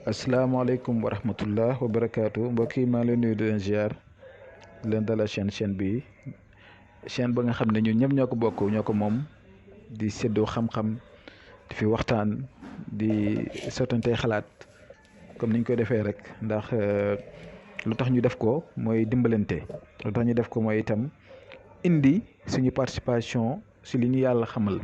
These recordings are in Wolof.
asalaamaaleykum wa rahmatullah wa barakaatu mbokk yi maa ngi leen nuyu di leen ziar di leen dalal chaîne bi chaîne ba nga xam ne ñun ñëpp ñoo ko bokk ñoo ko moom di séddoo xam-xam di fi waxtaan di sottantey xalaat comme niñ koy defee rek ndax lu tax ñu def ko mooy dimbalante lu tax ñu def ko mooy itam indi suñu participation si li ñu yàlla xamal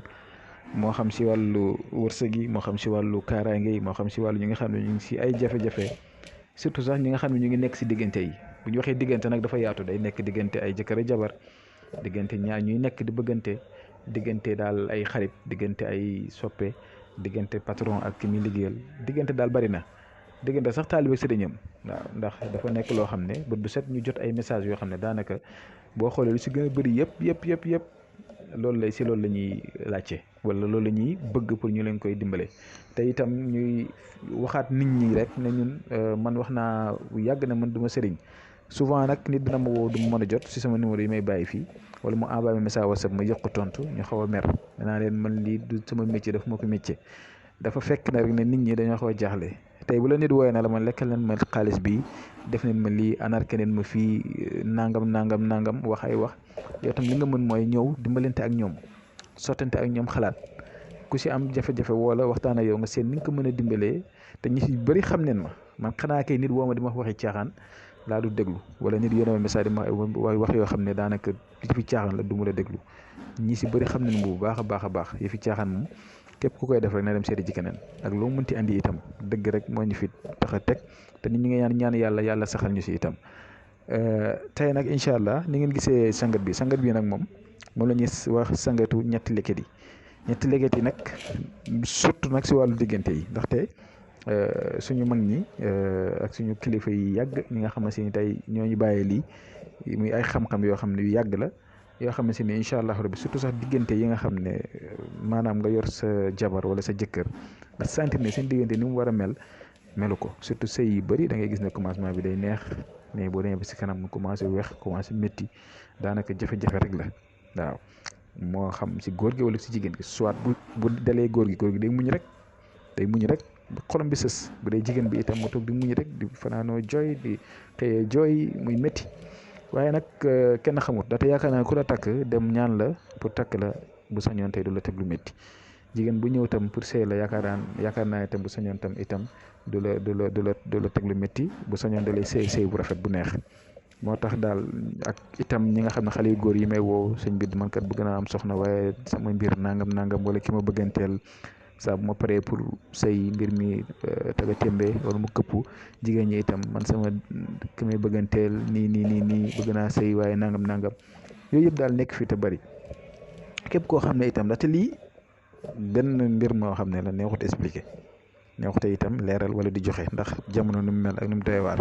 moo xam si wàllu wërsëg yi moo xam si wàllu kaaraange yi moo xam si wàllu ñi nga xam ne ñu ngi si ay jafe-jafe surtout sax ñi nga xam ne ñu ngi nekk si diggante yi bu ñu waxee diggante nag dafa yaatu day nekk diggante ay jëkkër ak jabar diggante ñaar ñuy nekk di bëggante diggante daal ay xarit diggante ay soppe diggante patron ak ki muy liggéeyal diggante daal bari na diggante sax taalibe sëriñam waaw ndax dafa nekk loo xam ne bët bu set ñu jot ay message yoo xam ne daanaka boo xoolee lu si gën a bëri yëpp loolu lay si loolu la ñuy laajte wala loolu la ñuy bëgg pour ñu leen koy dimbale te itam ñuy waxaat nit ñi rek ne ñun man wax naa yàgg na man duma sëriñ souvent nag nit dina ma woo du ma mën a jot si sama numéro yi may bàyyi fii wala mu envoyé message WhatsApp ma yëg ko tontu ñu xaw a mer danaa leen man lii du sama métier daf ma ko métier dafa fekk na rek ne nit ñi dañoo xaw a jaaxle tey bu la nit wooyee na la man lekkal leen ma xaalis bi def leen ma lii anarke leen ma fii nangam wax ay wax yow tam li nga mën mooy ñëw dimbalante ak ñoom sottante ak ñoom xalaat ku si am jafe-jafe wala waxtaan ak yow nga seen ni nga ko mën a dimbalee te ñi si bëri xam neen ma man xanaa kay nit woo ma di ma waxi caaxaan laa du déglu wala nit yónnee ma message di ma wax yoo xam ne daanaka li fi caaxaan la du ma la déglu ñi si bëri xam nañ bu baax a baax yi fi caaxaan moom képp ku koy def rek na dem seeti ci keneen ak loo mënti andi itam dëgg rek moo ñu fi tax a teg te nit ñi nga ñaan yàlla saxal ñu si itam tey nag incha allah ni ngeen gisee sangat bi nag moom la ñuy wax sangatu ñetti leket yi nag surtout nag si wàllu diggante yi ndaxte suñu mag ñi ak suñu kilifa yi yàgg ñi nga xam ne si tey ñoo ñu bàyyee lii muy ay xam-xam yoo xam ne yu yàgg la yoo xam ne si ne incha allah rabbi surtout sax diggante yi nga xam ne maanaam nga yor sa jabar wala sa jëkkër nga sentir ne seen diggante ni mu war a melu ko surtout sëy yu bëri da ngay gis ne commencement bi day neex mais boo demee ba si kanam mu commencé weex commencé métti daanaka jafe-jafe rek la waaw moo xam si góor gi wala si jigéen gi soit bu dalee góor gi day muñ rek xolam bi sës bu dee jigéen bi itam mu toog di muñ rek di fanaanoo jooy di xëyee jooy muy métti waaye nag kenn xamut daate yaakaar naa ku la takk dem ñaan la pour takk la bu sañoon tey du la teg lu métti jigéen bu ñëw tam pour sëy la yaakaar naa itam bu sañoon tam itam du la teg lu métti bu sañoon da lay sëy bu rafet bu neex moo tax daal ak itam ñi nga xam ne xale yu góor yi may woo sëñ bi man kat bëgg naa am soxna waaye sama mbir nangam wala ki ma bëgganteel saa bu ma paree pour sëy mbir mi taga témbe wala mu këppu jigéen ñi itam man sama ki may bëgganteel nii bëgg naa sëy waaye nangam yooyu yëpp daal nekk fii te bari képp koo xam ne itam ndaxte lii benn mbir moo xam ne la neexut expliqué neexute itam leeral wala di joxe ndax jamono ni mu mel ak ni mu doy waar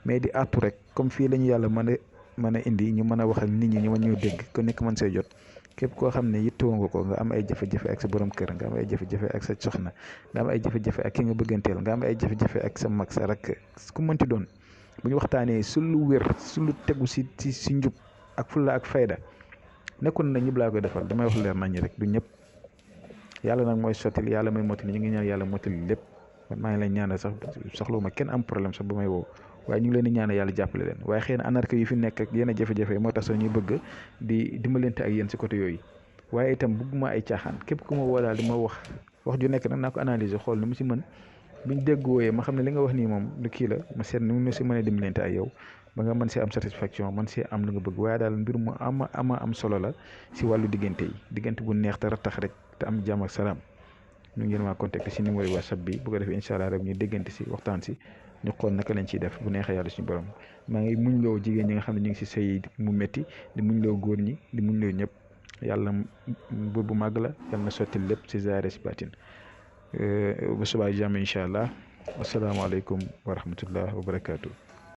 mais di àttu rek comme fii la ñu yàlla mën a indi ñu mën a wax ak nit ñi ñu mën ñoo dégg ku nekk mën see jot képp koo xam ne yittewoo nga ko nga am ay jafe-jafe ak sa borom kër nga am ay jafe-jafe ak sa soxna nga am ay jafe-jafe ak ki nga bëgganteel nga am ay jafe-jafe ak sa mag sa rakk ku mënti doon bu ñu waxtaanee su lu wér su lu tegu si njub ak fulla ak fayda nekkul na ñëpp laa koy defal damay wax leer nañu rek du ñëpp yàlla nag mooy sottil yàlla mooy mottali ñu ngi ñaan yàlla mottali lépp man maa ngi lay ñaanal sax soxlawuma kenn am problème sax bu may woo waaye ñu ngi leen di ñaanal yàlla jàppale leen waaye xëy na anarque yu fi nekk ak yenn jafe-jafe moo tax sax ñuy bëgg di dimbalante ak yéen si côté yooyu waaye itam bëgguma ay caaxaan képp ku ma woo daal di ma wax ju nekk nag naa ko analyser xool ni mu si mën buñ déggooyee ma xam ne li nga wax nii moom lu kii la ma seet ni mu si mën a dimbalante ak yow ba nga mën see am satisfaction mën see am lu nga bëgg waaye daal mbir mu am solo la si wàllu diggante bu neex te rattax rek te am jàmm ak salaam ñu ngeen maa contacter si numéro WhatsApp bi bu ko defee incha allah rek ñu déggante si waxtaan si ñu xool naka lañ ciy def bu neexee yàlla suñu borom maa ngi muñ loo jigéen ñi nga xam ne ñu ngi si sëy mu métti di muñ loo góor ñi di muñ loo ñëpp yàlla buur bu màgg la yàlla na sotti lépp si zaare si baatin ba subaa jàmm incha allah asalaamaaleykum wa rahmatullah wa barakaatu.